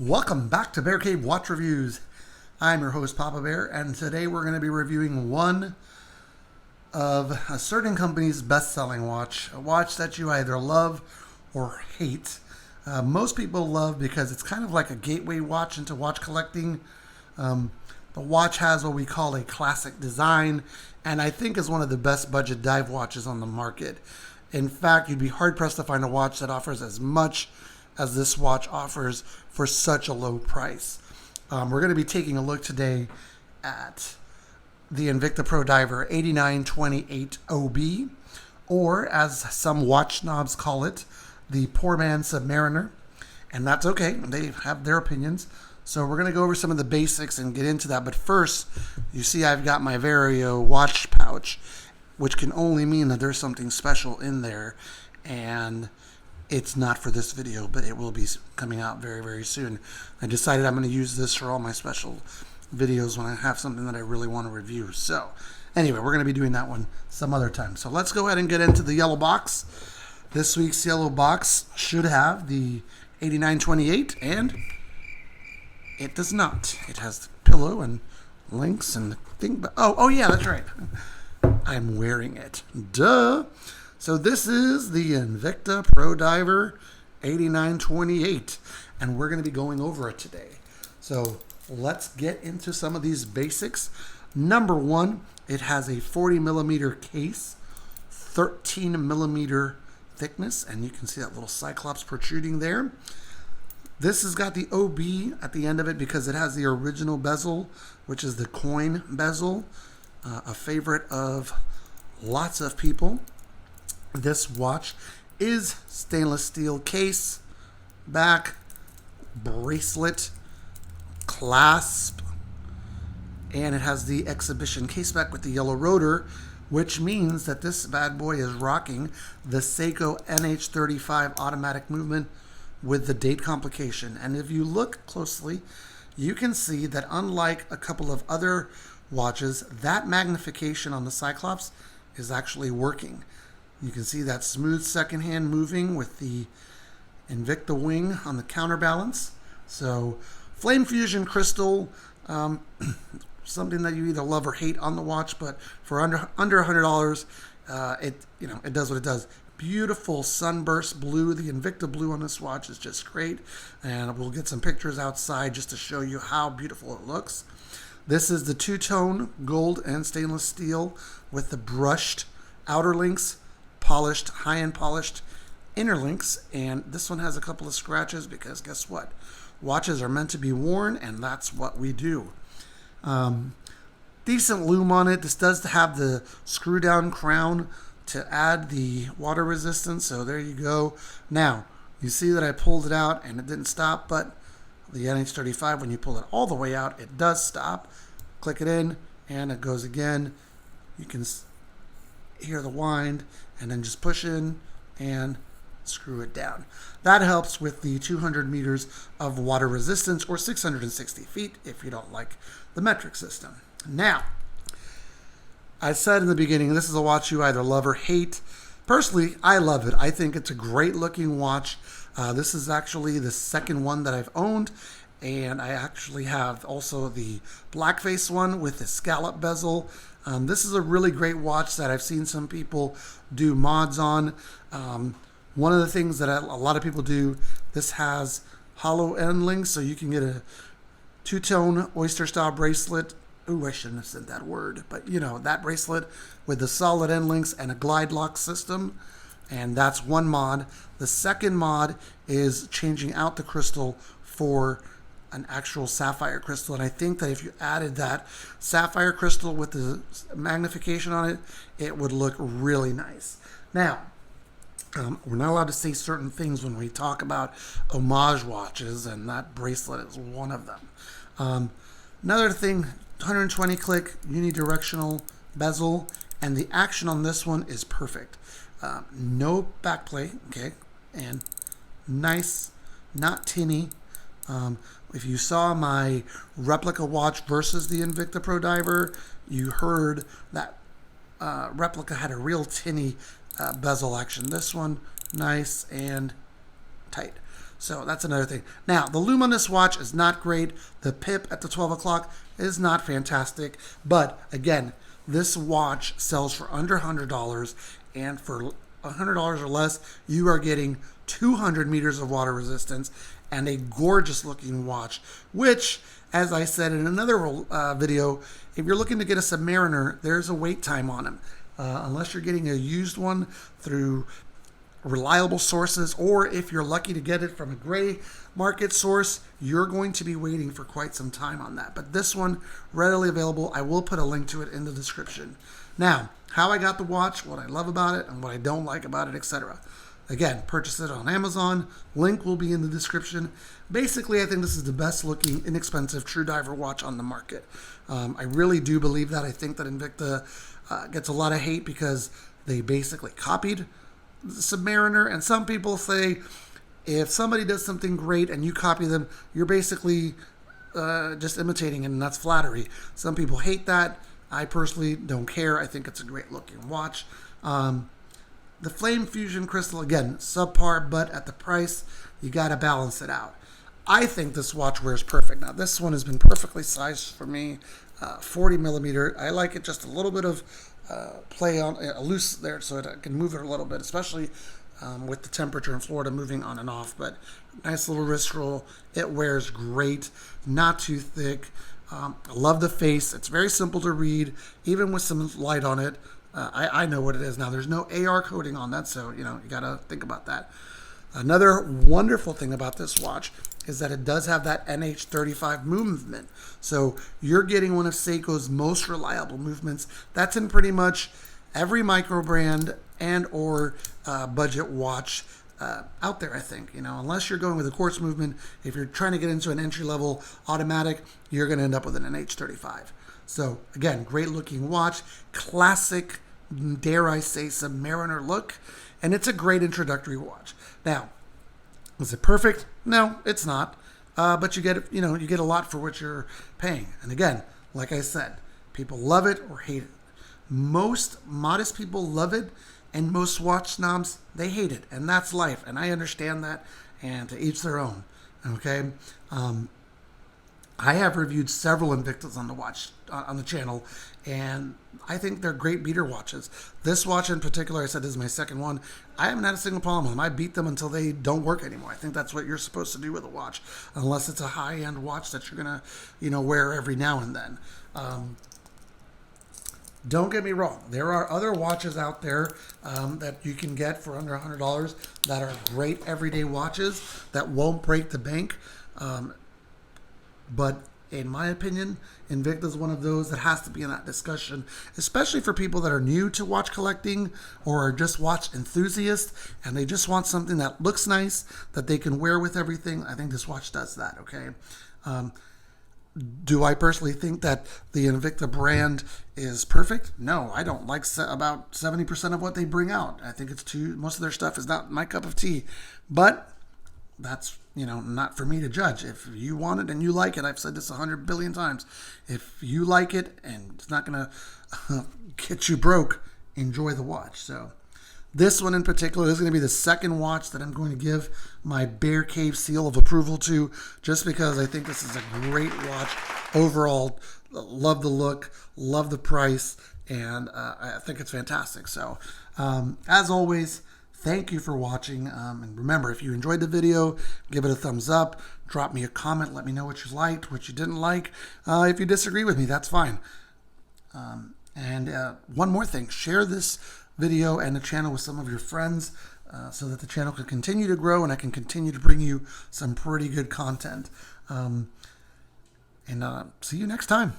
Welcome back to Bear Cave Watch Reviews. I'm your host, Papa Bear, and today we're going to be reviewing one of a certain company's best-selling watch, a watch that you either love or hate. Most people love because it's kind of like a gateway watch into watch collecting. The watch has what we call a classic design, and I think is one of the best budget dive watches on the market. In fact, you'd be hard-pressed to find a watch that offers as much as this watch offers for such a low price. We're going to be taking a look today at the Invicta Pro Diver 8928 OB, or as some watch snobs call it, the poor man's Submariner. And that's okay, they have their opinions. So we're going to go over some of the basics and get into that. But first, you see I've got my Vario watch pouch, which can only mean that there's something special in there. And it's not for this video, but it will be coming out very, very soon. I decided I'm going to use this for all my special videos when I have something that I really want to review. So anyway, we're going to be doing that one some other time. So let's go ahead and get into the yellow box. This week's yellow box should have the 8928, and it does not. It has the pillow and links and the thing. But oh yeah, that's right. I'm wearing it. Duh. So this is the Invicta Pro Diver 8928, and we're going to be going over it today. So let's get into some of these basics. Number one, it has a 40 millimeter case, 13 millimeter thickness, and you can see that little cyclops protruding there. This has got the OB at the end of it because it has the original bezel, which is the coin bezel, a favorite of lots of people. This watch is stainless steel case, back, bracelet, clasp, and it has the exhibition case back with the yellow rotor, which means that this bad boy is rocking the Seiko NH35 automatic movement with the date complication. And if you look closely, you can see that unlike a couple of other watches, that magnification on the Cyclops is actually working. You can see that smooth second hand moving with the Invicta wing on the counterbalance. So flame fusion crystal, something that you either love or hate on the watch, but for under $100, it does what it does. Beautiful sunburst blue. The Invicta blue on this watch is just great, and we'll get some pictures outside just to show you how beautiful it looks. This is the two-tone gold and stainless steel with the brushed outer links, polished, high-end polished inner links, and this one has a couple of scratches because guess what? Watches are meant to be worn, and that's what we do. Decent lume on it. This does have the screw-down crown to add the water resistance, so there you go. Now, you see that I pulled it out and it didn't stop, but the NH35, when you pull it all the way out, it does stop. Click it in, and it goes again. You can hear the wind, and then just push in and screw it down. That helps with the 200 meters of water resistance, or 660 feet if you don't like the metric system. Now, I said in the beginning, this is a watch you either love or hate. Personally, I love it. I think it's a great looking watch. This is actually the second one that I've owned, and I actually have also the blackface one with the scallop bezel. This is a really great watch that I've seen some people do mods on. One of the things that a lot of people do, this has hollow end links, so you can get a two-tone oyster style bracelet. Ooh, I shouldn't have said that word, but you know, that bracelet with the solid end links and a glide lock system, and that's one mod. The second mod is changing out the crystal for an actual sapphire crystal, and I think that if you added that sapphire crystal with the magnification on it, it would look really nice. Now, we're not allowed to say certain things when we talk about homage watches, and that bracelet is one of them. Another thing, 120 click unidirectional bezel, and the action on this one is perfect. No backplate, okay, and nice, not tinny. If you saw my replica watch versus the Invicta Pro Diver, you heard that replica had a real tinny bezel action. This one, nice and tight. So that's another thing. Now, the lume on this watch is not great. The pip at the 12 o'clock is not fantastic. But again, this watch sells for under $100, and for $100 or less, you are getting 200 meters of water resistance and a gorgeous looking watch, which, as I said in another video, if you're looking to get a Submariner, there's a wait time on them. Unless you're getting a used one through reliable sources, or if you're lucky to get it from a gray market source, you're going to be waiting for quite some time on that. But this one, readily available. I will put a link to it in the description. Now, how I got the watch, what I love about it, and what I don't like about it, etc. Again, purchase it on Amazon. Link will be in the description. Basically, I think this is the best looking, inexpensive true diver watch on the market. I really do believe that. I think that Invicta gets a lot of hate because they basically copied the Submariner, and some people say if somebody does something great and you copy them, you're basically just imitating it, and that's flattery. Some people hate that. I personally don't care. I think it's a great looking watch. The Flame Fusion Crystal, again, subpar, but at the price, you got to balance it out. I think this watch wears perfect. Now, this one has been perfectly sized for me, 40 millimeter. I like it just a little bit of play on loose there, so I can move it a little bit, especially with the temperature in Florida moving on and off. But nice little wrist roll. It wears great, not too thick. I love the face. It's very simple to read, even with some light on it. I know what it is now. There's no AR coating on that, so you got to think about that. Another wonderful thing about this watch is that it does have that NH35 movement. So you're getting one of Seiko's most reliable movements. That's in pretty much every micro brand and or budget watch out there, I think. Unless you're going with a quartz movement, if you're trying to get into an entry-level automatic, you're going to end up with an NH35. So again, great looking watch, classic, dare I say, Submariner look, and it's a great introductory watch. Now, is it perfect? No, it's not. But you get you get a lot for what you're paying. And again, like I said, people love it or hate it. Most modest people love it, and most watch snobs, they hate it, and that's life. And I understand that, and to each their own. Okay. I have reviewed several Invictas on the channel, and I think they're great beater watches. This watch in particular, I said this is my second one. I haven't had a single problem with them. I beat them until they don't work anymore. I think that's what you're supposed to do with a watch, unless it's a high-end watch that you're gonna, wear every now and then. Don't get me wrong. There are other watches out there that you can get for under $100 that are great everyday watches that won't break the bank. But in my opinion, Invicta is one of those that has to be in that discussion, especially for people that are new to watch collecting or are just watch enthusiasts and they just want something that looks nice that they can wear with everything. I think this watch does that, okay? Do I personally think that the Invicta brand is perfect? No, I don't like about 70% of what they bring out. I think most of their stuff is not my cup of tea. But that's, not for me to judge. If you want it and you like it, I've said this 100 billion times. If you like it and it's not going to get you broke, enjoy the watch. So this one in particular is going to be the second watch that I'm going to give my Bear Cave seal of approval to, just because I think this is a great watch overall. Love the look, love the price, and I think it's fantastic. So as always, thank you for watching, and remember, if you enjoyed the video, give it a thumbs up, drop me a comment, let me know what you liked, what you didn't like. If you disagree with me, that's fine. And one more thing, share this video and the channel with some of your friends so that the channel can continue to grow and I can continue to bring you some pretty good content. And see you next time.